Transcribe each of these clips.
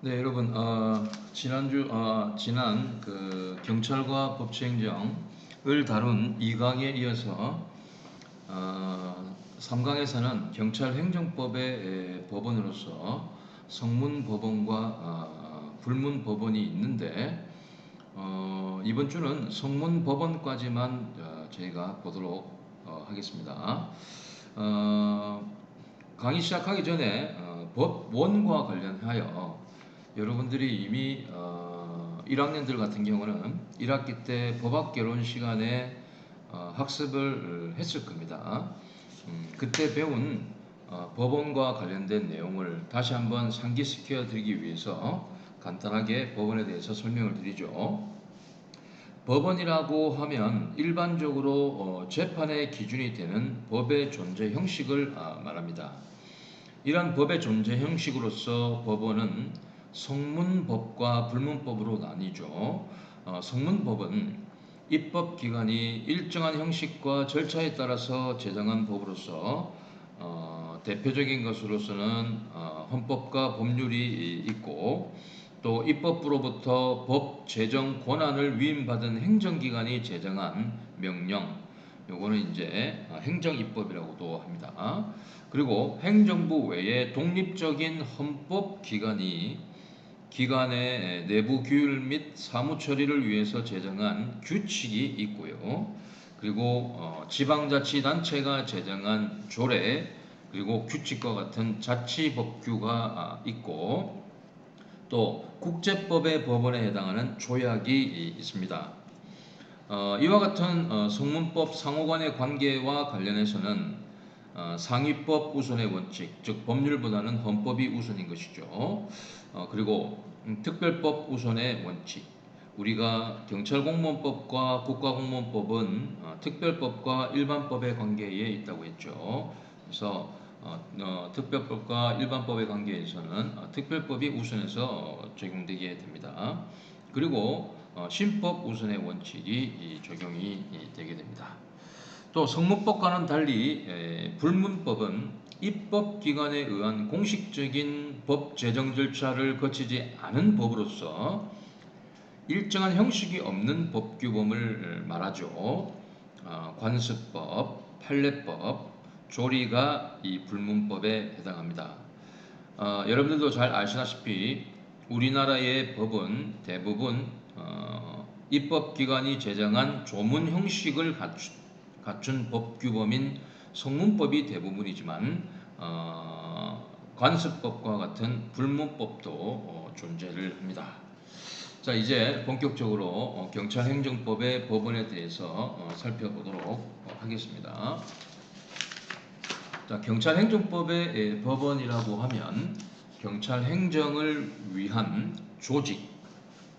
네, 여러분, 지난 그 경찰과 법치행정을 다룬 2강에 이어서 3강에서는 경찰행정법의 법원으로서 성문법원과 불문법원이 있는데 이번 주는 성문법원까지만 저희가 보도록 하겠습니다. 강의 시작하기 전에 법원과 관련하여 여러분들이 이미 1학년들 같은 경우는 1학기 때 법학개론 시간에 학습을 했을 겁니다. 그때 배운 법원과 관련된 내용을 다시 한번 상기시켜 드리기 위해서 간단하게 법원에 대해서 설명을 드리죠. 법원이라고 하면 일반적으로 재판의 기준이 되는 법의 존재 형식을 말합니다. 이러한 법의 존재 형식으로서 법원은 성문법과 불문법으로 나뉘죠. 성문법은 입법기관이 일정한 형식과 절차에 따라서 제정한 법으로서 대표적인 것으로서는 헌법과 법률이 있고, 또 입법부로부터 법 제정 권한을 위임받은 행정기관이 제정한 명령, 요거는 이제 행정입법이라고도 합니다. 그리고 행정부 외에 독립적인 헌법기관이 기관의 내부 규율 및 사무 처리를 위해서 제정한 규칙이 있고요. 그리고 지방자치단체가 제정한 조례, 그리고 규칙과 같은 자치법규가 있고, 또 국제법의 법원에 해당하는 조약이 있습니다. 이와 같은 성문법 상호간의 관계와 관련해서는 상위법 우선의 원칙, 즉 법률보다는 헌법이 우선인 것이죠. 그리고 특별법 우선의 원칙, 우리가 경찰공무원법과 국가공무원법은 특별법과 일반법의 관계에 있다고 했죠. 그래서 특별법과 일반법의 관계에서는 특별법이 우선해서 적용되게 됩니다. 그리고 신법 우선의 원칙이 적용이 되게 됩니다. 또 성문법과는 달리 불문법은 입법기관에 의한 공식적인 법 제정 절차를 거치지 않은 법으로서 일정한 형식이 없는 법규범을 말하죠. 관습법, 판례법, 조리가 이 불문법에 해당합니다. 여러분들도 잘 아시다시피 우리나라의 법은 대부분 입법기관이 제정한 조문 형식을 갖춘 법규범인 성문법이 대부분이지만 관습법과 같은 불문법도 존재를 합니다. 자, 이제 본격적으로 경찰행정법의 법원에 대해서 살펴보도록 하겠습니다. 자, 경찰행정법의 법원이라고 하면 경찰행정을 위한 조직,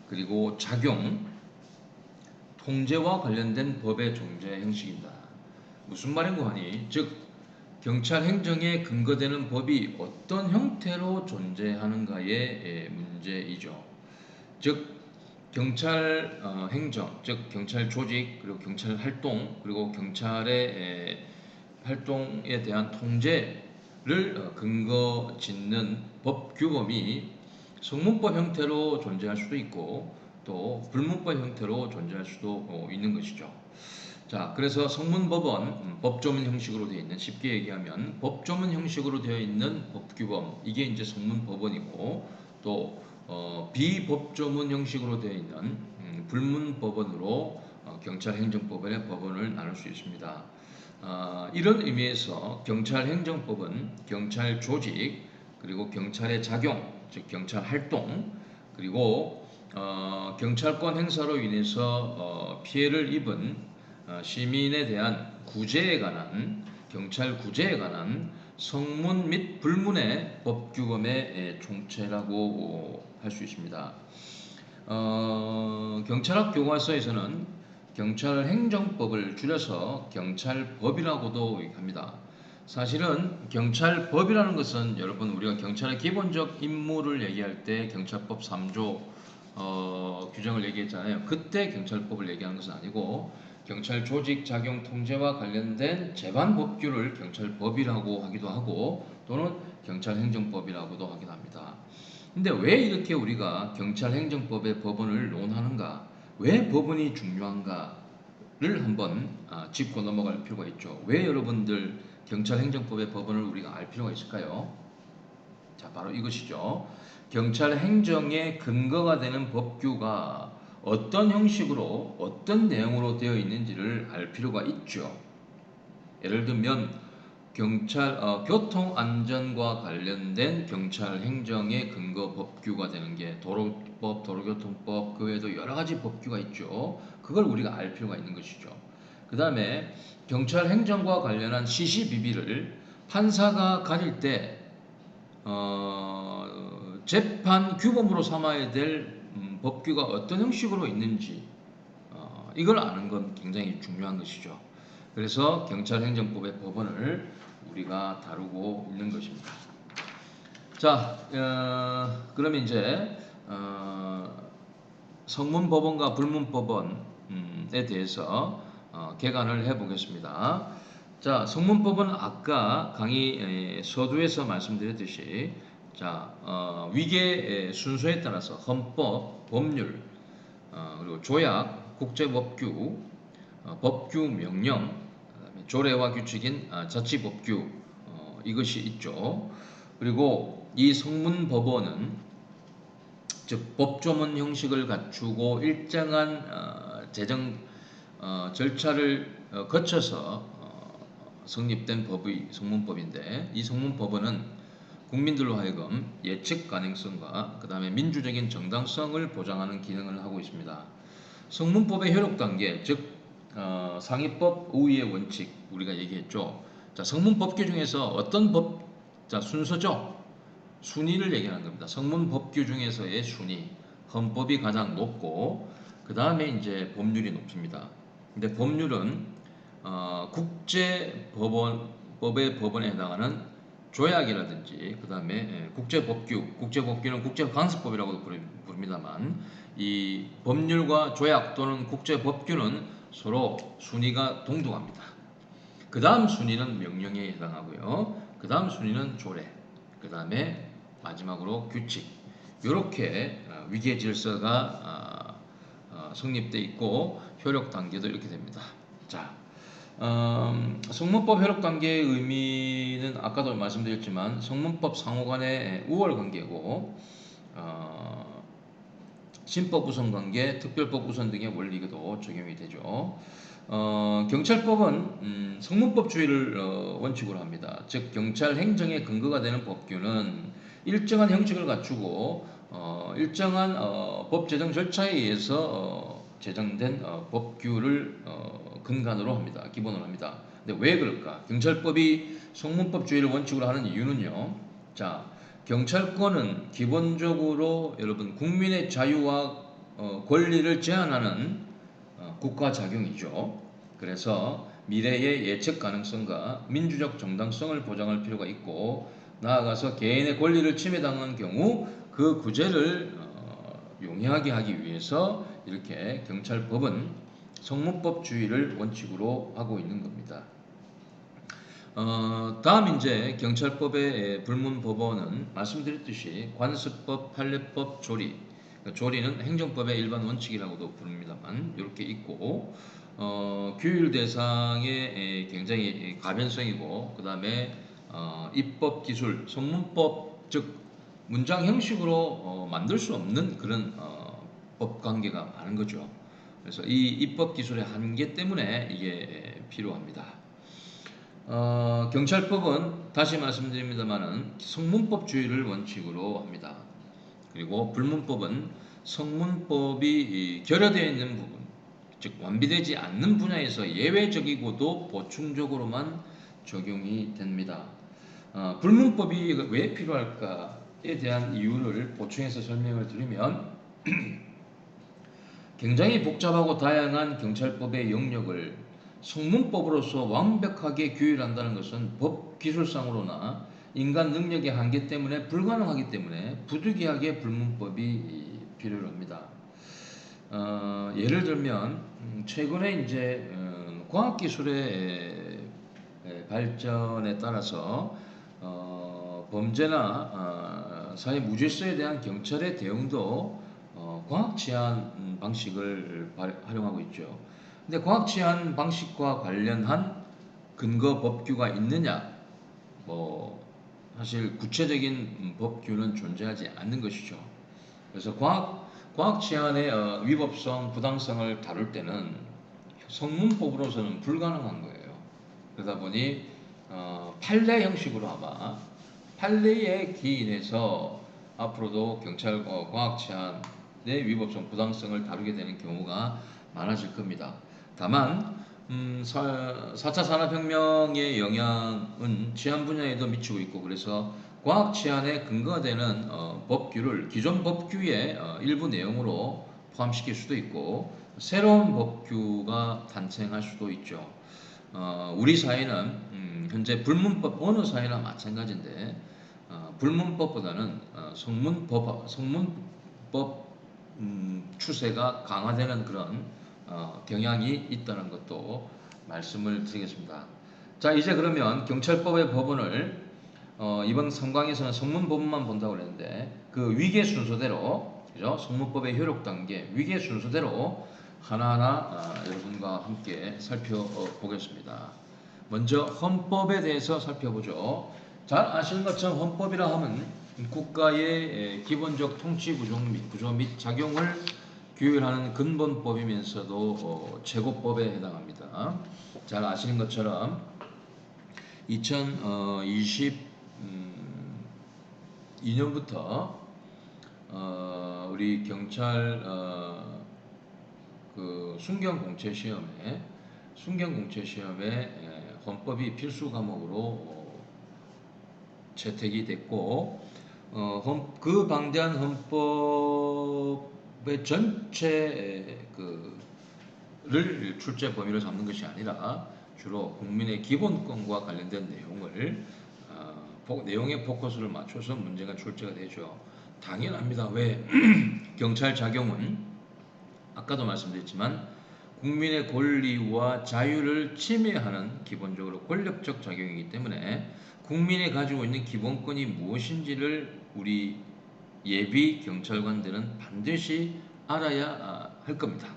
그리고 작용, 통제와 관련된 법의 존재 형식입니다. 무슨 말인고 하니, 즉 경찰행정에 근거되는 법이 어떤 형태로 존재하는가의 문제이죠. 즉 경찰 행정, 즉 경찰 조직, 그리고 경찰 활동, 그리고 경찰의 활동에 대한 통제를 근거 짓는 법 규범이 성문법 형태로 존재할 수도 있고, 또 불문법 형태로 존재할 수도 있는 것이죠. 자, 그래서 성문법원 법조문 형식으로 되어 있는, 쉽게 얘기하면 법조문 형식으로 되어 있는 법규범, 이게 이제 성문법원이고, 또 비법조문 형식으로 되어 있는 불문법원으로 경찰행정법원의 법원을 나눌 수 있습니다. 이런 의미에서 경찰행정법은 경찰 조직, 그리고 경찰의 작용, 즉 경찰 활동, 그리고 경찰권 행사로 인해서 피해를 입은 시민에 대한 구제에 관한, 경찰 구제에 관한 성문 및 불문의 법규범의 총체라고 할 수 있습니다. 경찰학 교과서에서는 경찰행정법을 줄여서 경찰법이라고도 합니다. 사실은 경찰법이라는 것은, 여러분, 우리가 경찰의 기본적 임무를 얘기할 때 경찰법 3조 규정을 얘기했잖아요. 그때 경찰법을 얘기하는 것은 아니고, 경찰 조직, 작용, 통제와 관련된 재반 법규를 경찰법이라고 하기도 하고, 또는 경찰행정법이라고도 하기도 합니다. 근데 왜 이렇게 우리가 경찰행정법의 법원을 논하는가? 왜 법원이 중요한가를 한번 짚고 넘어갈 필요가 있죠. 왜 여러분들 경찰행정법의 법원을 우리가 알 필요가 있을까요? 자, 바로 이것이죠. 경찰행정의 근거가 되는 법규가 어떤 형식으로 어떤 내용으로 되어 있는지를 알 필요가 있죠. 예를 들면 교통 안전과 관련된 경찰 행정의 근거 법규가 되는 게 도로법, 도로교통법, 그 외에도 여러 가지 법규가 있죠. 그걸 우리가 알 필요가 있는 것이죠. 그 다음에 경찰 행정과 관련한 시시비비를 판사가 가릴 때 재판 규범으로 삼아야 될 법규가 어떤 형식으로 있는지 이걸 아는 건 굉장히 중요한 것이죠. 그래서 경찰행정법의 법원을 우리가 다루고 있는 것입니다. 자, 그러면 이제 성문법원과 불문법원에 대해서 개관을 해보겠습니다. 자, 성문법원은 아까 강의 서두에서 말씀드렸듯이 자, 위계 순서에 따라서 헌법, 법률, 그리고 조약, 국제법규, 법규 명령, 그다음에 조례와 규칙인 자치법규 이것이 있죠. 그리고 이 성문법원은 즉 법조문 형식을 갖추고 일정한 재정 절차를 거쳐서 성립된 법의 성문법인데 이 성문법원은 국민들로 하여금 예측 가능성과 그 다음에 민주적인 정당성을 보장하는 기능을 하고 있습니다. 성문법의 효력 단계, 즉 상위법 우위의 원칙 우리가 얘기했죠. 자, 성문법규 중에서 어떤 법, 자 순서죠. 순위를 얘기하는 겁니다. 성문법규 중에서의 순위, 헌법이 가장 높고 그 다음에 이제 법률이 높습니다. 근데 법률은 국제법의 법원에 해당하는 조약이라든지 그 다음에 국제법규, 국제법규는 국제관습법이라고도 부릅니다만 이 법률과 조약 또는 국제법규는 서로 순위가 동등합니다. 그 다음 순위는 명령에 해당하고요. 그 다음 순위는 조례, 그 다음에 마지막으로 규칙. 이렇게 위계 질서가 성립돼 있고 효력 단계도 이렇게 됩니다. 자, 성문법 효력 단계의 의미는 아까도 말씀드렸지만 성문법 상호 간의 우월 관계고 신법 우선 관계, 특별법 우선 등의 원리도 적용이 되죠. 경찰법은 성문법주의를 원칙으로 합니다. 즉 경찰 행정의 근거가 되는 법규는 일정한 형식을 갖추고 일정한 법 제정 절차에 의해서 제정된 법규를 근간으로 합니다. 기본으로 합니다. 근데 왜 그럴까? 경찰법이 성문법주의를 원칙으로 하는 이유는요. 자, 경찰권은 기본적으로 여러분 국민의 자유와 권리를 제한하는 국가 작용이죠. 그래서 미래의 예측 가능성과 민주적 정당성을 보장할 필요가 있고 나아가서 개인의 권리를 침해당한 경우 그 구제를 용이하게 하기 위해서 이렇게 경찰법은 성문법주의를 원칙으로 하고 있는 겁니다. 다음 이제 경찰법의 불문법원은 말씀드렸듯이 관습법, 판례법, 조리. 조리는 행정법의 일반 원칙이라고도 부릅니다만 이렇게 있고 규율 대상의 굉장히 가변성이고 그 다음에 입법 기술, 성문법 즉 문장 형식으로 만들 수 없는 그런 법 관계가 많은 거죠. 그래서 이 입법 기술의 한계 때문에 이게 필요합니다. 경찰법은 다시 말씀드립니다만은 성문법주의를 원칙으로 합니다. 그리고 불문법은 성문법이 결여되어 있는 부분, 즉 완비되지 않는 분야에서 예외적이고도 보충적으로만 적용이 됩니다. 불문법이 왜 필요할까에 대한 이유를 보충해서 설명을 드리면 굉장히 복잡하고 다양한 경찰법의 영역을 성문법으로서 완벽하게 규율한다는 것은 법 기술상으로나 인간 능력의 한계 때문에 불가능하기 때문에 부득이하게 불문법이 필요로 합니다. 예를 들면 최근에 이제 과학기술의 발전에 따라서 범죄나 사회 무질서에 대한 경찰의 대응도 광학 치안 방식을 활용하고 있죠. 근데 광학 치안 방식과 관련한 근거 법규가 있느냐? 뭐 사실 구체적인 법규는 존재하지 않는 것이죠. 그래서 광학 치안의 위법성, 부당성을 다룰 때는 성문법으로서는 불가능한 거예요. 그러다 보니 판례 형식으로 아마 판례에 기인해서 앞으로도 경찰 광학 치안의 위법성, 부당성을 다루게 되는 경우가 많아질 겁니다. 다만 4차 산업혁명의 영향은 치안 분야에도 미치고 있고, 그래서 광학 치안에 근거가 되는 법규를 기존 법규의 일부 내용으로 포함시킬 수도 있고, 새로운 법규가 탄생할 수도 있죠. 우리 사회는 현재 불문법, 어느 사회나 마찬가지인데 불문법보다는 성문법 추세가 강화되는 그런 경향이 있다는 것도 말씀을 드리겠습니다. 자, 이제 그러면 경찰법의 법원을 이번 상강에서는 성문법만 본다고 그랬는데 그 위계 순서대로, 그죠? 성문법의 효력 단계 위계 순서대로 하나하나 여러분과 함께 살펴보겠습니다. 먼저 헌법에 대해서 살펴보죠. 잘 아시는 것처럼 헌법이라 하면 국가의 기본적 통치 구조 및 작용을 규율하는 근본법이면서도 최고법에 해당합니다. 잘 아시는 것처럼 2022년부터 우리 경찰 그 순경공채 시험에 헌법이 필수 과목으로 채택이 됐고, 그 방대한 헌법의 전체 를 출제 범위로 잡는 것이 아니라 주로 국민의 기본권과 관련된 내용을 내용의 포커스를 맞춰서 문제가 출제가 되죠. 당연합니다. 왜? 경찰 작용은 아까도 말씀드렸지만 국민의 권리와 자유를 침해하는 기본적으로 권력적 작용이기 때문에 국민이 가지고 있는 기본권이 무엇인지를 우리 예비 경찰관들은 반드시 알아야 할 겁니다.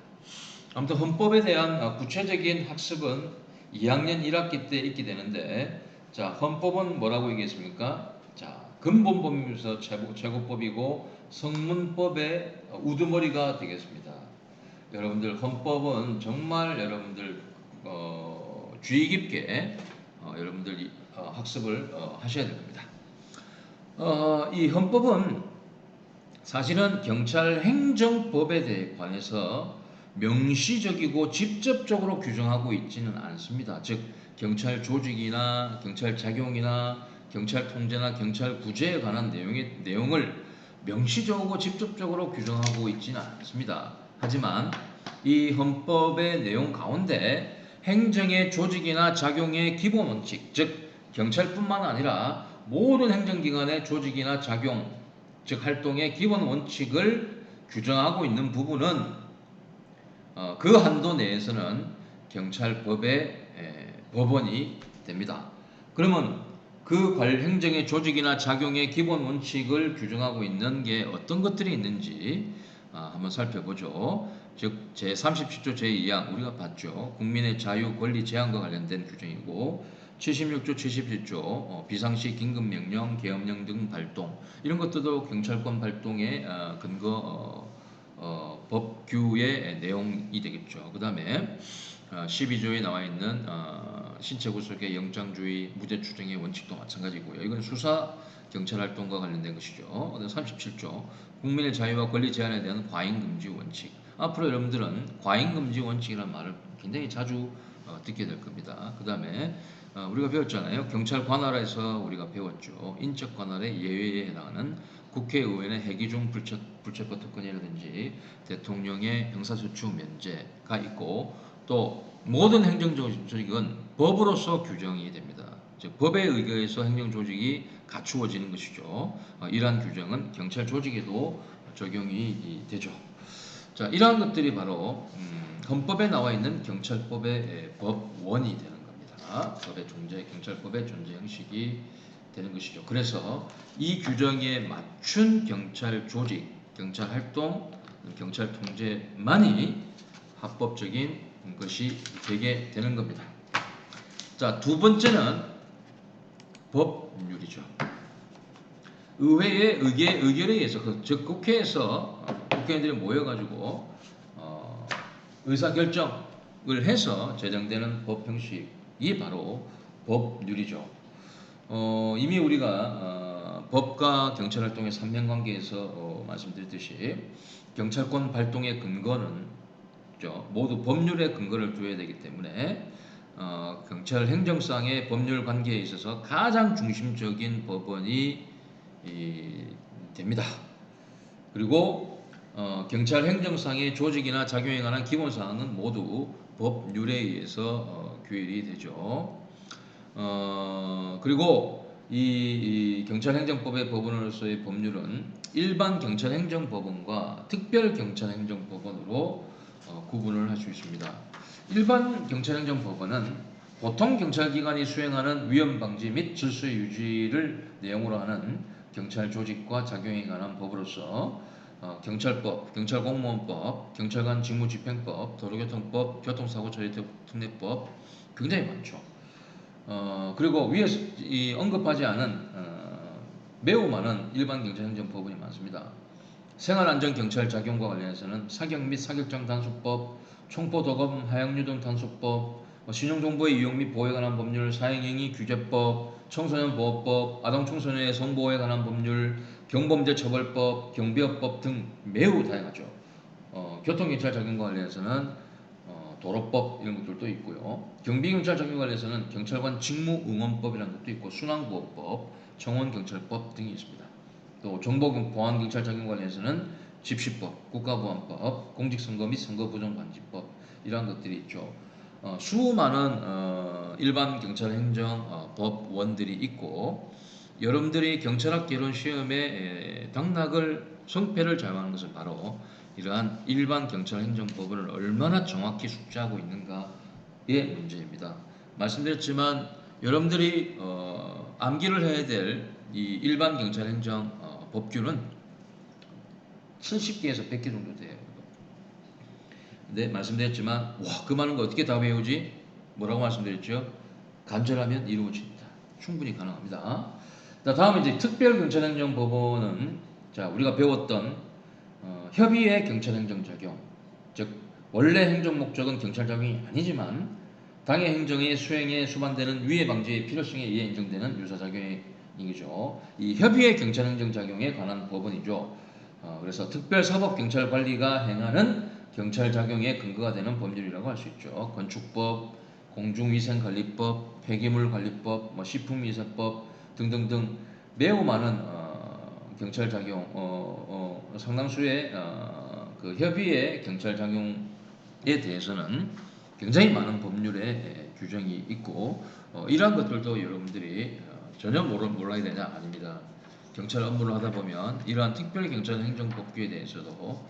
아무튼 헌법에 대한 구체적인 학습은 2학년 1학기 때 있게 되는데, 자, 헌법은 뭐라고 얘기했습니까? 자, 근본법이면서 최고법이고 성문법의 우두머리가 되겠습니다. 여러분들 헌법은 정말 여러분들 주의 깊게 여러분들 학습을 하셔야 됩니다. 이 헌법은 사실은 경찰 행정법에 대해 관해서 명시적이고 직접적으로 규정하고 있지는 않습니다. 즉 경찰 조직이나 경찰 작용이나 경찰 통제나 경찰 구제에 관한 내용을 명시적으로 직접적으로 규정하고 있지는 않습니다. 하지만 이 헌법의 내용 가운데 행정의 조직이나 작용의 기본 원칙, 즉 경찰뿐만 아니라 모든 행정기관의 조직이나 작용, 즉 활동의 기본 원칙을 규정하고 있는 부분은 그 한도 내에서는 경찰법의 법원이 됩니다. 그러면 그 행정의 조직이나 작용의 기본 원칙을 규정하고 있는 게 어떤 것들이 있는지 한번 살펴보죠. 즉 제37조 제2항 우리가 봤죠. 국민의 자유, 권리 제한과 관련된 규정이고, 76조, 77조 비상시 긴급명령, 계엄령 등 발동, 이런 것들도 경찰권 발동의 근거 법규의 내용이 되겠죠. 그 다음에 12조에 나와 있는 신체 구속의 영장주의, 무죄 추정의 원칙도 마찬가지고요. 이건 수사 경찰 활동과 관련된 것이죠. 37조 국민의 자유와 권리 제한에 대한 과잉 금지 원칙. 앞으로 여러분들은 과잉 금지 원칙이라는 말을 굉장히 자주 듣게 될 겁니다. 그 다음에 우리가 배웠잖아요. 경찰 관할에서 우리가 배웠죠. 인적 관할의 예외에 해당하는 국회의원의 해기중 불체포 특권이라든지 대통령의 형사소추 면제가 있고, 또 모든 행정조직은 법으로서 규정이 됩니다. 즉 법에 의거해서 행정조직이 갖추어지는 것이죠. 이러한 규정은 경찰 조직에도 적용이 되죠. 자, 이러한 것들이 바로 헌법에 나와 있는 경찰법의 법원이 되는 겁니다. 경찰법의 존재 형식이 되는 것이죠. 그래서 이 규정에 맞춘 경찰 조직, 경찰 활동, 경찰 통제만이 합법적인 것이 되게 되는 겁니다. 자, 두 번째는 법률이죠. 의회의 의결에 의해서, 즉 국회에서 국회의원들이 모여가지고 의사결정을 해서 제정되는 법 형식이 바로 법률이죠. 이미 우리가 법과 경찰 활동의 삼면관계에서 말씀드렸듯이 경찰권 발동의 근거는 모두 법률의 근거를 두어야 되기 때문에 경찰 행정상의 법률 관계에 있어서 가장 중심적인 법원이 됩니다. 그리고 경찰 행정상의 조직이나 작용에 관한 기본사항은 모두 법률에 의해서 규율이 되죠. 그리고 이 경찰행정법의 법원으로서의 법률은 일반 경찰행정법원과 특별경찰행정법원으로 구분을 할 수 있습니다. 일반 경찰행정법원은 보통 경찰기관이 수행하는 위험방지 및 질서 유지를 내용으로 하는 경찰 조직과 작용에 관한 법으로서 경찰법, 경찰공무원법, 경찰관 직무집행법, 도로교통법, 교통사고처리특례법 굉장히 많죠. 그리고 위에서 언급하지 않은 매우 많은 일반 경찰행정법원이 많습니다. 생활안전경찰 작용과 관련해서는 사격 및 사격장 단속법, 총포도검 하향유동 단속법, 신용정보의 이용 및 보호에 관한 법률, 사행행위 규제법, 청소년 보호법, 아동청소년의 성보호에 관한 법률, 경범죄 처벌법, 경비업법 등 매우 다양하죠. 교통경찰 작용과 관련해서는 도로법 이런 것들도 있고요. 경비경찰 작용 관련해서는 경찰관 직무응원법이라는 것도 있고 순환구호법, 청원경찰법 등이 있습니다. 또 정보보안경찰 작용 관련해서는 집시법, 국가보안법, 공직선거 및 선거부정방지법 이러한 것들이 있죠. 수많은 일반 경찰 행정 법원들이 있고 여러분들이 경찰학 개론 시험에 당락을 성패를 좌우하는 것은 바로 이러한 일반 경찰 행정법을 얼마나 정확히 숙지하고 있는가의 문제입니다. 말씀드렸지만 여러분들이 암기를 해야 될 이 일반 경찰 행정 법규는 70개에서 100개 정도 돼요. 근데 말씀드렸지만 와, 그 많은 거 어떻게 다 외우지? 뭐라고 말씀드렸죠? 간절하면 이루어집니다. 충분히 가능합니다. 자, 다음 이제 특별경찰행정법원은 자, 우리가 배웠던 협의의 경찰행정 작용, 즉 원래 행정 목적은 경찰 작용이 아니지만 당해 행정의 수행에 수반되는 위해 방지의 필요성에 의해 인정되는 유사 작용이죠. 이 협의의 경찰행정 작용에 관한 법원이죠. 그래서 특별사법경찰관리가 행하는 경찰 작용의 근거가 되는 법률이라고 할 수 있죠. 건축법, 공중위생관리법, 폐기물관리법, 식품위생법 등등등 매우 많은 경찰 작용, 상당수의 그 협의의 경찰 작용에 대해서는 굉장히 많은 법률의 규정이 있고 이러한 것들도 여러분들이 전혀 몰라야 되냐? 아닙니다. 경찰 업무를 하다 보면 이러한 특별경찰행정법규에 대해서도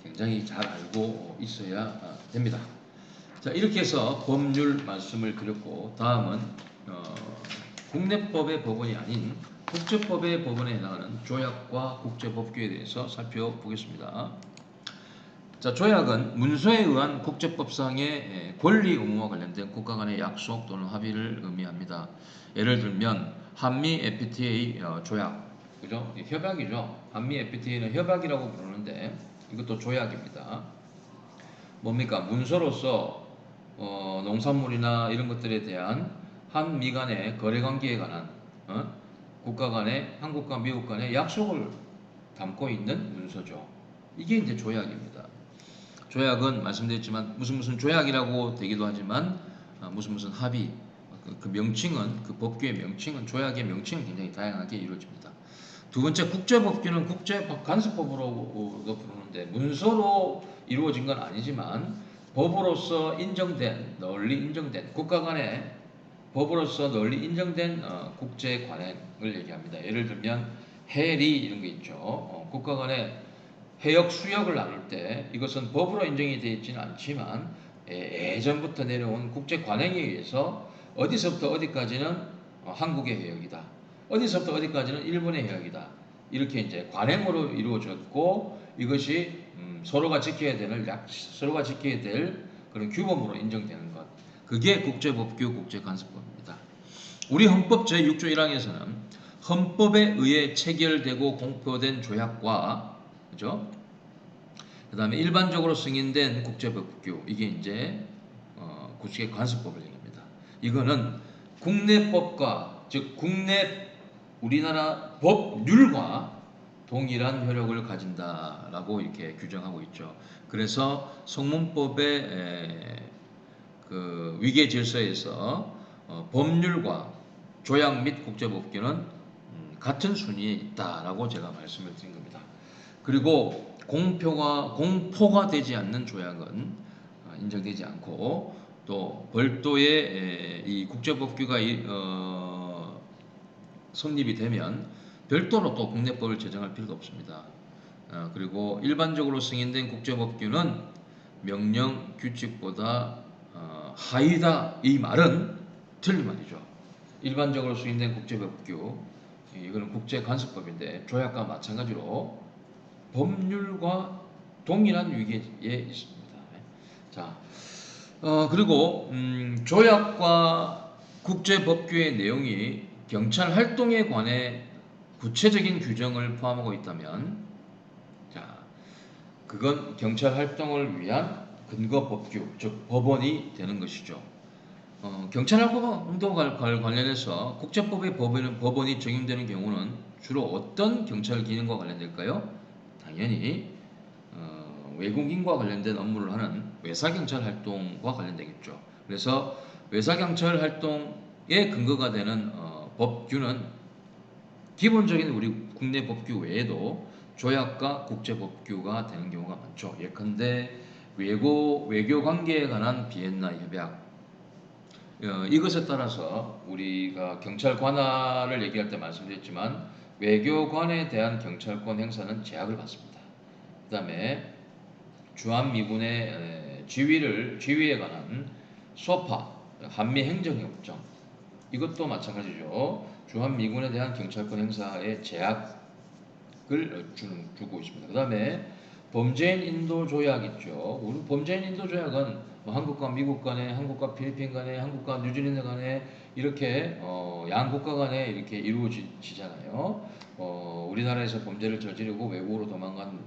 굉장히 잘 알고 있어야 됩니다. 자, 이렇게 해서 법률 말씀을 드렸고 다음은 국내법의 법원이 아닌 국제법의 법원에 해당하는 조약과 국제법규에 대해서 살펴보겠습니다. 자, 조약은 문서에 의한 국제법상의 권리 의무와 관련된 국가 간의 약속 또는 합의를 의미합니다. 예를 들면 한미 FTA 조약, 그죠? 협약이죠. 한미 FTA는 협약이라고 부르는데 이것도 조약입니다. 뭡니까? 문서로서 농산물이나 이런 것들에 대한 한미 간의 거래 관계에 관한 국가 간의 한국과 미국 간의 약속을 담고 있는 문서죠. 이게 이제 조약입니다. 조약은 말씀드렸지만 무슨 조약이라고 되기도 하지만 무슨 합의 그 명칭은 그 법규의 명칭은 조약의 명칭은 굉장히 다양하게 이루어집니다. 두 번째 국제법규는 국제간섭법으로도 부르는데 문서로 이루어진 건 아니지만 법으로서 인정된 널리 인정된 국가 간의 법으로서 널리 인정된 국제 관행을 얘기합니다. 예를 들면 해리 이런 게 있죠. 국가 간의 해역 수역을 나눌 때 이것은 법으로 인정이 되어 있지는 않지만 예전부터 내려온 국제 관행에 의해서 어디서부터 어디까지는 한국의 해역이다. 어디서부터 어디까지는 일본의 해역이다. 이렇게 이제 관행으로 이루어졌고 이것이 서로가 지켜야 될 그런 규범으로 인정되는 것. 그게 국제법규, 국제간섭법입니다. 우리 헌법 제6조 1항에서는 헌법에 의해 체결되고 공표된 조약과 그죠? 그다음에 일반적으로 승인된 국제법규 이게 이제 국제간섭법을 얘기합니다. 이거는 국내법과 즉 국내 우리나라 법률과 동일한 효력을 가진다라고 이렇게 규정하고 있죠. 그래서 성문법의 그 위계 질서에서 법률과 조약 및 국제법규는 같은 순위에 있다라고 제가 말씀을 드린 겁니다. 그리고 공포가 되지 않는 조약은 인정되지 않고 또 별도의 이 국제법규가 성립이 되면 별도로 또 국내법을 제정할 필요가 없습니다. 그리고 일반적으로 승인된 국제법규는 명령 규칙보다 하위다 이 말은 틀린 말이죠. 일반적으로 승인된 국제법규 이거는 국제간섭법인데 조약과 마찬가지로 법률과 동일한 위계에 있습니다. 자, 그리고 조약과 국제법규의 내용이 경찰 활동에 관해 구체적인 규정을 포함하고 있다면, 자, 그건 경찰 활동을 위한 근거 법규, 즉 법원이 되는 것이죠. 경찰 활동과 관련해서 국제법의 법원이 적용되는 경우는 주로 어떤 경찰 기능과 관련될까요? 당연히 외국인과 관련된 업무를 하는 외사경찰 활동과 관련되겠죠. 그래서 외사경찰 활동의 근거가 되는 법규는 기본적인 우리 국내 법규 외에도 조약과 국제법규가 되는 경우가 많죠. 예컨대 외교 관계에 관한 비엔나 협약 이것에 따라서 우리가 경찰 관할을 얘기할 때 말씀드렸지만 외교관에 대한 경찰권 행사는 제약을 받습니다. 그 다음에 주한미군의 지위에 관한 소파, 한미행정협정 이것도 마찬가지죠. 주한미군에 대한 경찰권 행사의 제약을 주고 있습니다. 그 다음에 범죄인 인도 조약 있죠. 우리 범죄인 인도 조약은 한국과 미국 간에, 한국과 필리핀 간에, 한국과 뉴질랜드 간에 이렇게 양국가 간에 이렇게 이루어지잖아요. 우리나라에서 범죄를 저지르고 외국으로 도망간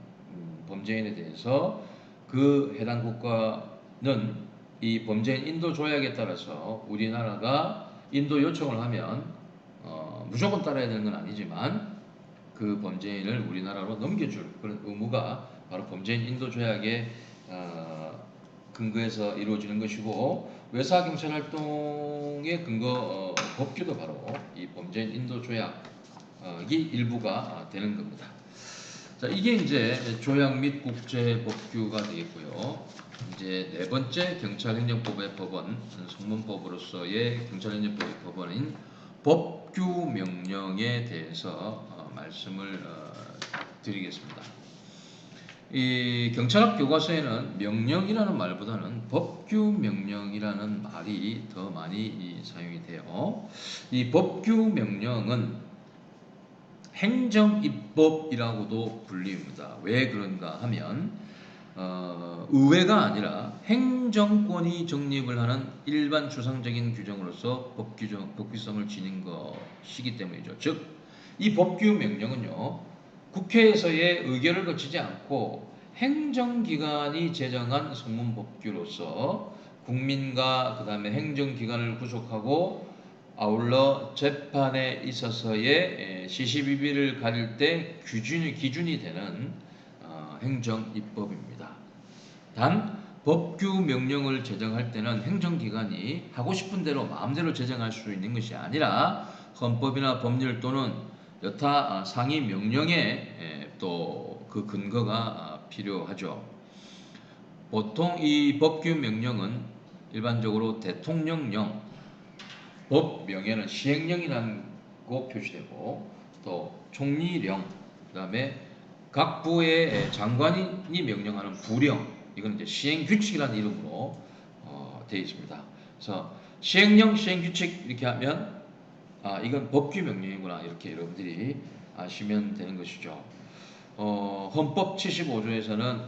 범죄인에 대해서 그 해당 국가는 이 범죄인 인도 조약에 따라서 우리나라가 인도 요청을 하면 무조건 따라야 되는 건 아니지만 그 범죄인을 우리나라로 넘겨줄 그런 의무가 바로 범죄인 인도 조약의 근거에서 이루어지는 것이고 외사경찰 활동의 근거 법규도 바로 이 범죄인 인도 조약이 일부가 되는 겁니다. 자, 이게 이제 조약 및 국제법규가 되겠고요. 이제 네 번째 경찰행정법의 법원, 성문법으로서의 경찰행정법의 법원인 법규 명령에 대해서 말씀을 드리겠습니다. 이 경찰학 교과서에는 명령이라는 말보다는 법규 명령이라는 말이 더 많이 사용이 돼요. 이 법규 명령은 행정입법이라고도 불립니다. 왜 그런가 하면 의회가 아니라 행정권이 정립을 하는 일반 추상적인 규정으로서 법규성을 지닌 것이기 때문이죠. 즉, 이 법규 명령은요, 국회에서의 의결을 거치지 않고 행정기관이 제정한 성문법규로서 국민과 그 다음에 행정기관을 구속하고 아울러 재판에 있어서의 시시비비를 가릴 때 기준이 되는 행정입법입니다. 단 법규 명령을 제정할 때는 행정기관이 하고 싶은 대로 마음대로 제정할 수 있는 것이 아니라 헌법이나 법률 또는 여타 상위 명령에 또 그 근거가 필요하죠. 보통 이 법규 명령은 일반적으로 대통령령, 법명에는 시행령이라고 표시되고 또 총리령, 그 다음에 각 부의 장관이 명령하는 부령, 이건 이제 시행규칙이라는 이름으로 되어 있습니다. 그래서 시행령, 시행규칙 이렇게 하면 이건 법규 명령이구나 이렇게 여러분들이 아시면 되는 것이죠. 헌법 75조에서는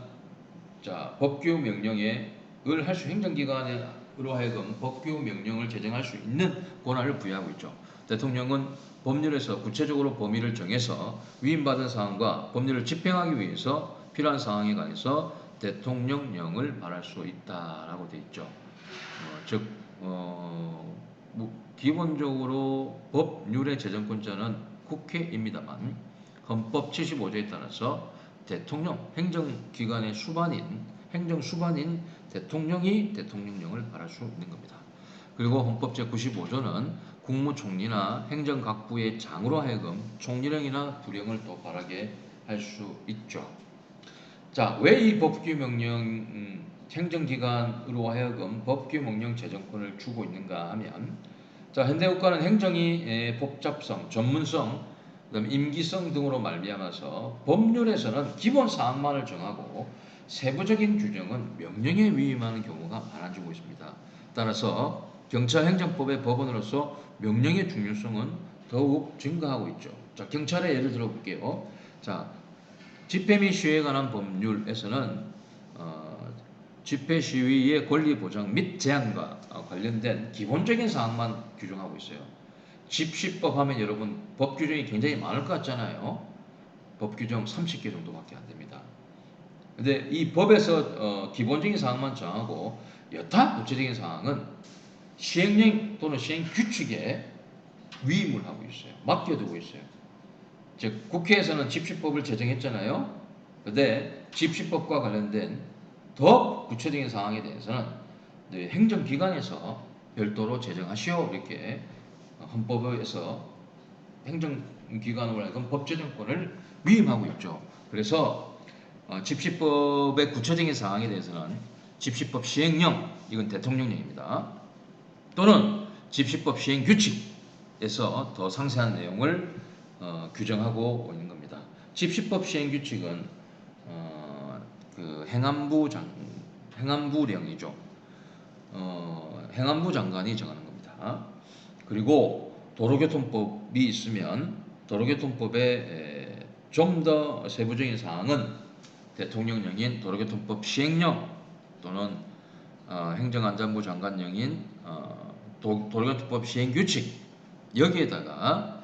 자 법규 명령에 을 할 수 행정기관으로 하여금 법규 명령을 제정할 수 있는 권한을 부여하고 있죠. 대통령은 법률에서 구체적으로 범위를 정해서 위임받은 사항과 법률을 집행하기 위해서 필요한 사항에 관해서 대통령령을 발할 수 있다라고 되어 있죠. 즉 기본적으로 법률의 제정권자는 국회입니다만 헌법 75조에 따라서 대통령, 행정기관의 행정수반인 대통령이 대통령령을 발할 수 있는 겁니다. 그리고 헌법 제95조는 국무총리나 행정각부의 장으로 하여금 총리령이나 부령을 또 발하게 할 수 있죠. 자, 왜 이 법규명령 행정기관으로 하여금 법규명령 제정권을 주고 있는가 하면 자, 현대국가는 행정이 복잡성, 전문성, 그다음에 임기성 등으로 말미암아서 법률에서는 기본 사항만을 정하고 세부적인 규정은 명령에 위임하는 경우가 많아지고 있습니다. 따라서 경찰행정법의 법원으로서 명령의 중요성은 더욱 증가하고 있죠. 자, 경찰의 예를 들어 볼게요. 자, 집회 및 시위에 관한 법률에서는 집회 시위의 권리 보장 및 제한과 관련된 기본적인 사항만 규정하고 있어요. 집시법 하면 여러분 법 규정이 굉장히 많을 것 같잖아요. 법 규정 30개 정도밖에 안 됩니다. 근데 이 법에서 기본적인 사항만 정하고 여타 구체적인 사항은 시행령 또는 시행 규칙에 위임을 하고 있어요. 맡겨두고 있어요. 즉 국회에서는 집시법을 제정했잖아요. 근데 집시법과 관련된 더 구체적인 사항에 대해서는 행정기관에서 별도로 제정하시오 이렇게 헌법에서 행정기관으로 하여금 법제정권을 위임하고 있죠. 그래서 집시법의 구체적인 사항에 대해서는 집시법 시행령 이건 대통령령입니다. 또는 집시법 시행규칙에서 더 상세한 내용을 규정하고 있는 겁니다. 집시법 시행규칙은 그 행안부령이죠. 행안부 장관이 정하는 겁니다. 그리고 도로교통법이 있으면 도로교통법의 좀 더 세부적인 사항은 대통령령인 도로교통법 시행령 또는 행정안전부 장관령인 도로교통법 시행규칙 여기에다가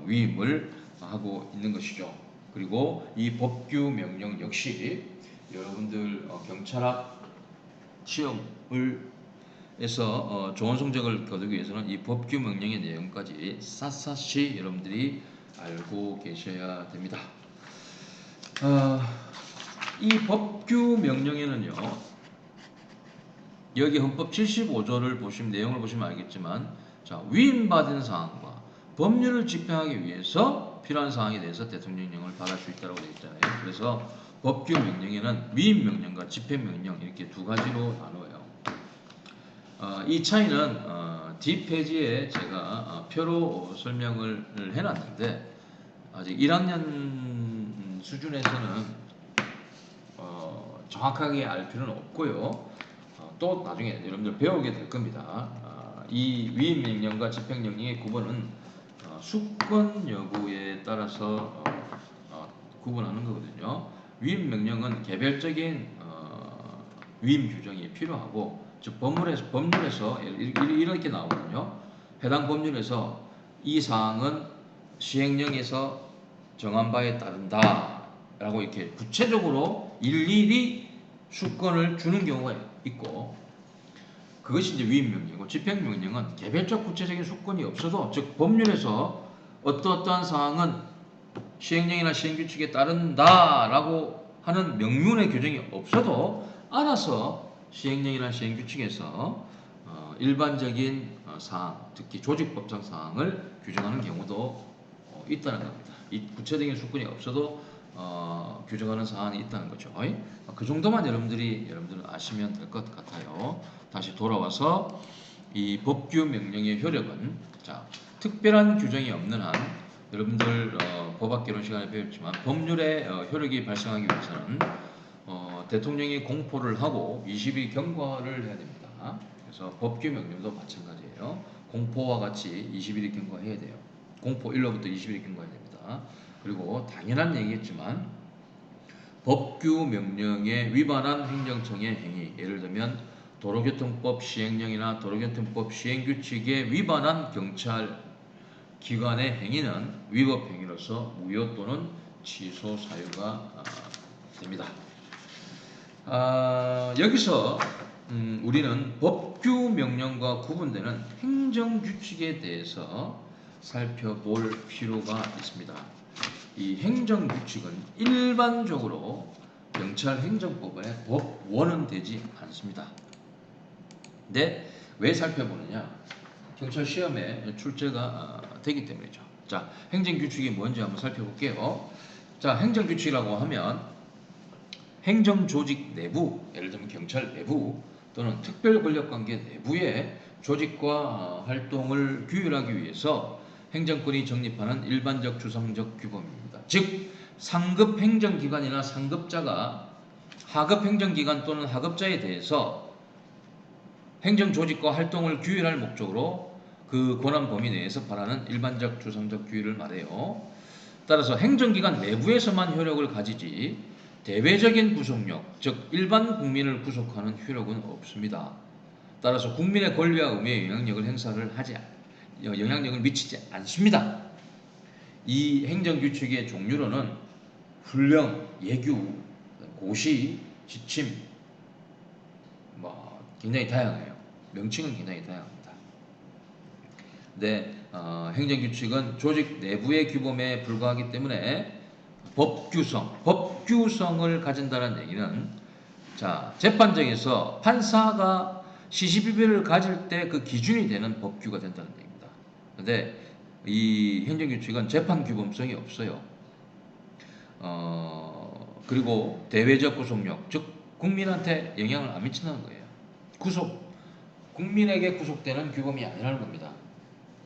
위임을 하고 있는 것이죠. 그리고 이 법규 명령 역시 여러분들 경찰학 시험을 해서 좋은 성적을 거두기 위해서는 이 법규 명령의 내용까지 샅샅이 여러분들이 알고 계셔야 됩니다. 이 법규 명령에는요, 여기 헌법 75조를 보시면 내용을 보시면 알겠지만, 자, 위임받은 사항과 법률을 집행하기 위해서 필요한 사항에 대해서 대통령령을 발할 수 있다고 되어 있잖아요. 그래서 법규 명령에는 위임 명령과 집행 명령 이렇게 두 가지로 나누어요. 이 차이는 뒷페이지에 제가 표로 설명을 해놨는데 아직 1학년 수준에서는 정확하게 알 필요는 없고요. 또 나중에 여러분들 배우게 될 겁니다. 이 위임 명령과 집행 명령의 구분은 수권 여부에 따라서 구분하는 거거든요. 위임 명령은 개별적인 위임 규정이 필요하고 즉 법률에서 이렇게 나오거든요. 해당 법률에서 이 사항은 시행령에서 정한 바에 따른다 라고 이렇게 구체적으로 일일이 수권을 주는 경우가 있고 그것이 이제 위임명령이고 집행명령은 개별적 구체적인 수권이 없어도 즉 법률에서 어떠한 사항은 시행령이나 시행규칙에 따른다라고 하는 명문의 규정이 없어도 알아서 시행령이나 시행규칙에서 일반적인 사항, 특히 조직법상 사항을 규정하는 경우도 있다는 겁니다. 이 구체적인 수권이 없어도 규정하는 사안이 있다는 거죠. 그 정도만 여러분들은 아시면 될 것 같아요. 다시 돌아와서 이 법규 명령의 효력은 자 특별한 규정이 없는 한 여러분들 법학개론 시간에 배웠지만 법률의 효력이 발생하기 위해서는 대통령이 공포를 하고 20일 경과를 해야 됩니다. 그래서 법규 명령도 마찬가지예요. 공포와 같이 20일 경과해야 돼요. 공포 1로부터 20일 경과해야 됩니다. 그리고 당연한 얘기겠지만 법규 명령에 위반한 행정청의 행위, 예를 들면 도로교통법 시행령이나 도로교통법 시행규칙에 위반한 경찰 기관의 행위는 위법 행위로서 무효 또는 취소 사유가 됩니다. 여기서 우리는 법규 명령과 구분되는 행정규칙에 대해서 살펴볼 필요가 있습니다. 이 행정규칙은 일반적으로 경찰 행정법의 법원은 되지 않습니다. 근데 왜 살펴보느냐? 경찰 시험에 출제가 되기 때문이죠. 자, 행정규칙이 뭔지 한번 살펴볼게요. 자, 행정규칙이라고 하면 행정조직 내부, 예를 들면 경찰 내부 또는 특별권력관계 내부의 조직과 활동을 규율하기 위해서 행정권이 정립하는 일반적 주상적 규범입니다. 즉 상급 행정기관이나 상급자가 하급 행정기관 또는 하급자에 대해서 행정조직과 활동을 규율할 목적으로 그 권한 범위 내에서 발하는 일반적 주상적 규율을 말해요. 따라서 행정기관 내부에서만 효력을 가지지 대외적인 구속력, 즉 일반 국민을 구속하는 효력은 없습니다. 따라서 국민의 권리와 의무에 영향력을 미치지 않습니다. 이 행정규칙의 종류로는 훈령, 예규, 고시, 지침 굉장히 다양해요. 명칭은 굉장히 다양합니다. 근데 행정규칙은 조직 내부의 규범에 불과하기 때문에 법규성을 가진다는 얘기는 자, 재판정에서 판사가 시시비비를 가질 때 그 기준이 되는 법규가 된다는 얘기입니다. 근데 이 행정규칙은 재판 규범성이 없어요. 그리고 대외적 구속력, 즉 국민한테 영향을 안 미친다는 거예요. 국민에게 구속되는 규범이 아니라는 겁니다.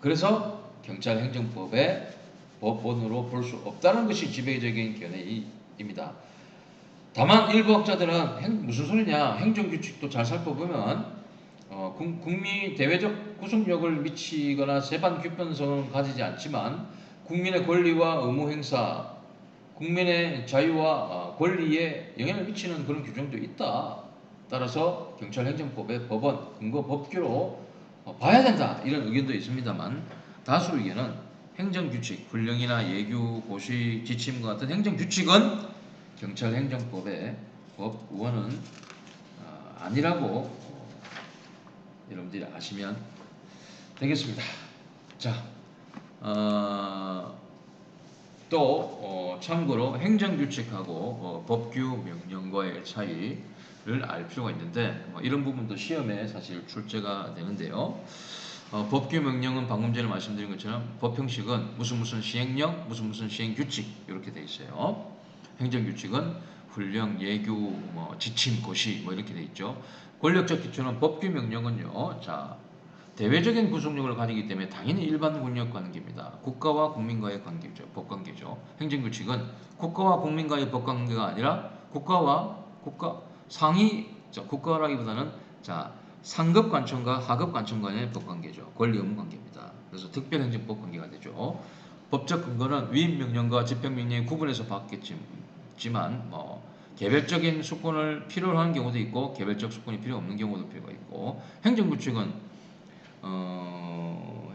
그래서 경찰 행정법의 법원으로 볼 수 없다는 것이 지배적인 견해입니다. 다만 일부 학자들은 무슨 소리냐, 행정규칙도 잘 살펴보면 국민 대외적 구속력을 미치거나 재판 규범성은 가지지 않지만 국민의 권리와 의무 행사, 국민의 자유와 권리에 영향을 미치는 그런 규정도 있다. 따라서 경찰행정법의 법원, 근거 법규로 봐야 된다. 이런 의견도 있습니다만 다수 의견은 행정규칙, 훈령이나 예규, 고시, 지침과 같은 행정규칙은 경찰행정법의 법원은 아니라고 여러분들이 아시면 되겠습니다. 자, 또 참고로 행정규칙하고 법규 명령과의 차이를 알 필요가 있는데 이런 부분도 시험에 사실 출제가 되는데요. 법규 명령은 방금 전에 말씀드린 것처럼 법형식은 무슨 시행령, 무슨 시행규칙 이렇게 돼 있어요. 행정규칙은 훈령, 예규, 지침, 고시 이렇게 돼 있죠. 권력적 기초는 법규 명령은요. 자, 대외적인 구속력을 가지기 때문에 당연히 일반 권력 관계입니다. 국가와 국민과의 관계죠. 법관계죠. 행정규칙은 국가와 국민과의 법관계가 아니라 국가라기보다는 상급 관청과 하급 관청 간의 법관계죠. 권리 의무 관계입니다. 그래서 특별행정법 관계가 되죠. 법적 근거는 위임 명령과 집행 명령이 구분해서 받겠지만 개별적인 수권을 필요로 하는 경우도 있고 개별적 수권이 필요 없는 경우도 필요가 있고 행정규칙은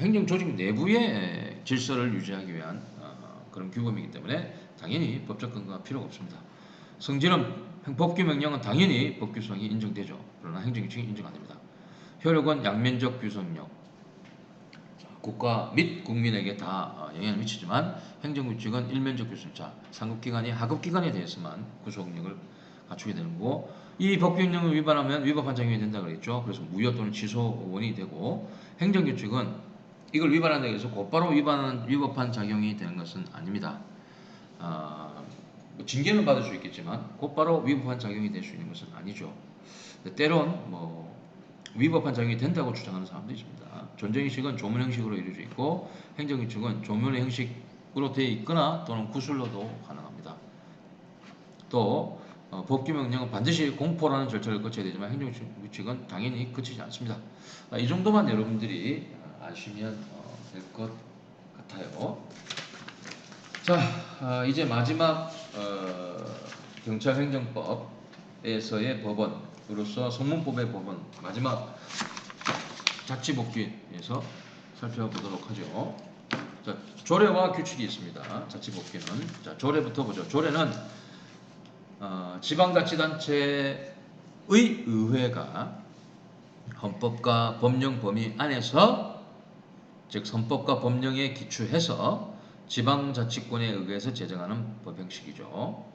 행정조직 내부의 질서를 유지하기 위한 그런 규범이기 때문에 당연히 법적 근거가 필요가 없습니다. 성질은 법규 명령은 당연히 법규성이 인정되죠. 그러나 행정규칙이 인정 안 됩니다. 효력은 양면적 구속력, 국가 및 국민에게 다 영향을 미치지만 행정규칙은 일면적 구속력, 상급기관이 하급기관에 대해서만 구속력을 갖추게 되는 거고 이 법규명령을 위반하면 위법한 작용이 된다 그랬죠. 그래서 무효 또는 취소원이 되고 행정규칙은 이걸 위반한다고 해서 곧바로 위법한 작용이 되는 것은 아닙니다. 징계는 받을 수 있겠지만 곧바로 위법한 작용이 될 수 있는 것은 아니죠. 때론 위법한 작용이 된다고 주장하는 사람도 있습니다. 존재의식은 조문 형식으로 이루어져 있고 행정규칙은 조문의 형식으로 되어 있거나 또는 구술로도 가능합니다. 또 법규 명령은 반드시 공포라는 절차를 거쳐야 되지만 행정규칙은 당연히 거치지 않습니다. 이 정도만 여러분들이 아시면 될 것 같아요. 자, 이제 마지막 경찰행정법에서의 법원으로서 성문법의 법원 마지막 자치법규에서 살펴보도록 하죠. 자, 조례와 규칙이 있습니다. 자치법규는 자, 조례부터 보죠. 조례는 지방자치단체의 의회가 헌법과 법령 범위 안에서 즉 헌법과 법령에 기초해서 지방자치권에 의해서 제정하는 법 형식이죠.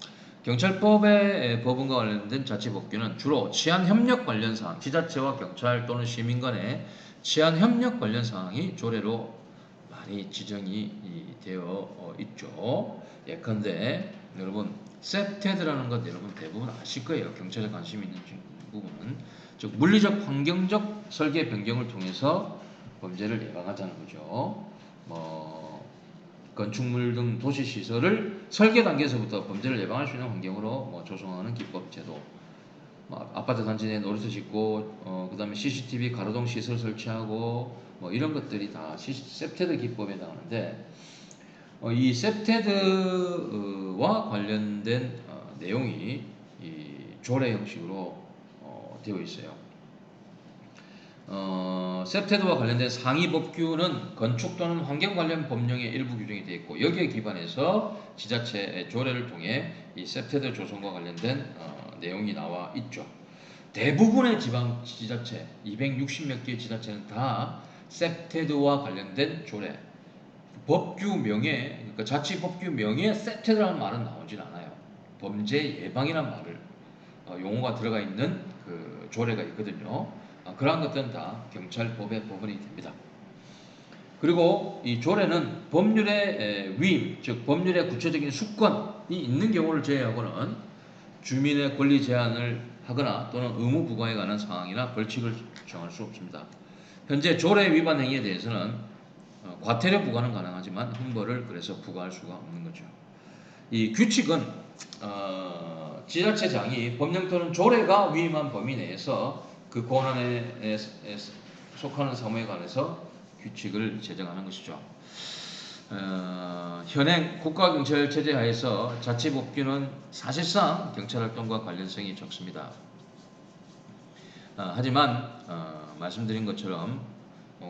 경찰법의 법원과 관련된 자치법규는 주로 치안협력 관련 사항, 지자체와 경찰 또는 시민 간의 치안협력 관련 사항이 조례로 많이 지정이 되어 있죠. 예컨대 여러분 세테드라는 것 여러분 대부분 아실 거예요. 경찰에 관심 있는 부분은 즉 물리적 환경적 설계 변경을 통해서 범죄를 예방하자는 거죠. 건축물 등 도시 시설을 설계 단계에서부터 범죄를 예방할 수 있는 환경으로 조성하는 기법 제도. 아파트 단지 내에 놀이터 짓고 그다음에 CCTV 가로등 시설 설치하고 이런 것들이 다 세프테드 기법에 나오는데 이 세프테드와 관련된 내용이 이 조례 형식으로 되어 있어요. 세프테드와 관련된 상위 법규는 건축 또는 환경 관련 법령의 일부 규정이 되어 있고 여기에 기반해서 지자체의 조례를 통해 이 세프테드 조성과 관련된 내용이 나와 있죠. 대부분의 지방 지자체 260몇 개의 지자체는 다 세프테드와 관련된 조례 법규 명에 그러니까 자치 법규 명에 세프테드라는 말은 나오질 않아요. 범죄 예방이라는 말을 용어가 들어가 있는 그 조례가 있거든요. 그러한 것들은 다 경찰법의 법원이 됩니다. 그리고 이 조례는 법률의 위임, 즉 법률의 구체적인 수권이 있는 경우를 제외하고는 주민의 권리 제한을 하거나 또는 의무 부과에 관한 사항이나 벌칙을 정할 수 없습니다. 현재 조례 위반 행위에 대해서는 과태료 부과는 가능하지만 형벌을 그래서 부과할 수가 없는 거죠. 이 규칙은 지자체장이 법령 또는 조례가 위임한 범위 내에서 그 권한에 속하는 사무에 관해서 규칙을 제정하는 것이죠. 현행 국가경찰체제 하에서 자치법규는 사실상 경찰활동과 관련성이 적습니다. 하지만 말씀드린 것처럼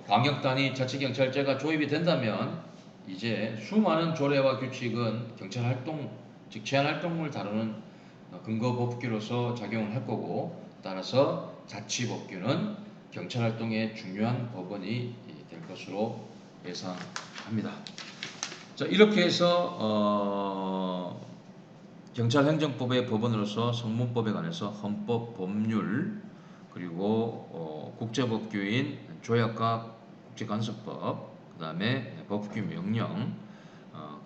광역단위 자치경찰제가 조입이 된다면 이제 수많은 조례와 규칙은 경찰활동, 즉 치안활동을 다루는 근거법규로서 작용을 할 거고 따라서 자치법규는 경찰활동의 중요한 법원이 될 것으로 예상합니다. 자, 이렇게 해서 경찰행정법의 법원으로서 성문법에 관해서 헌법, 법률 그리고 국제법규인 조약과 국제간섭법 그 다음에 법규 명령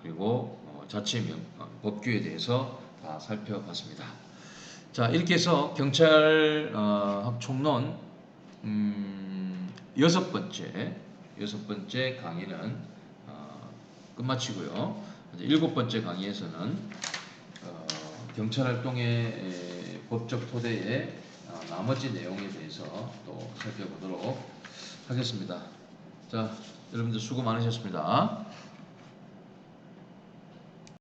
그리고 자치 법규에 대해서 다 살펴봤습니다. 자, 이렇게 해서 경찰학 총론 여섯 번째 강의는 끝마치고요. 이제 일곱 번째 강의에서는 경찰활동의 법적 토대의 나머지 내용에 대해서 또 살펴보도록 하겠습니다. 자, 여러분들 수고 많으셨습니다.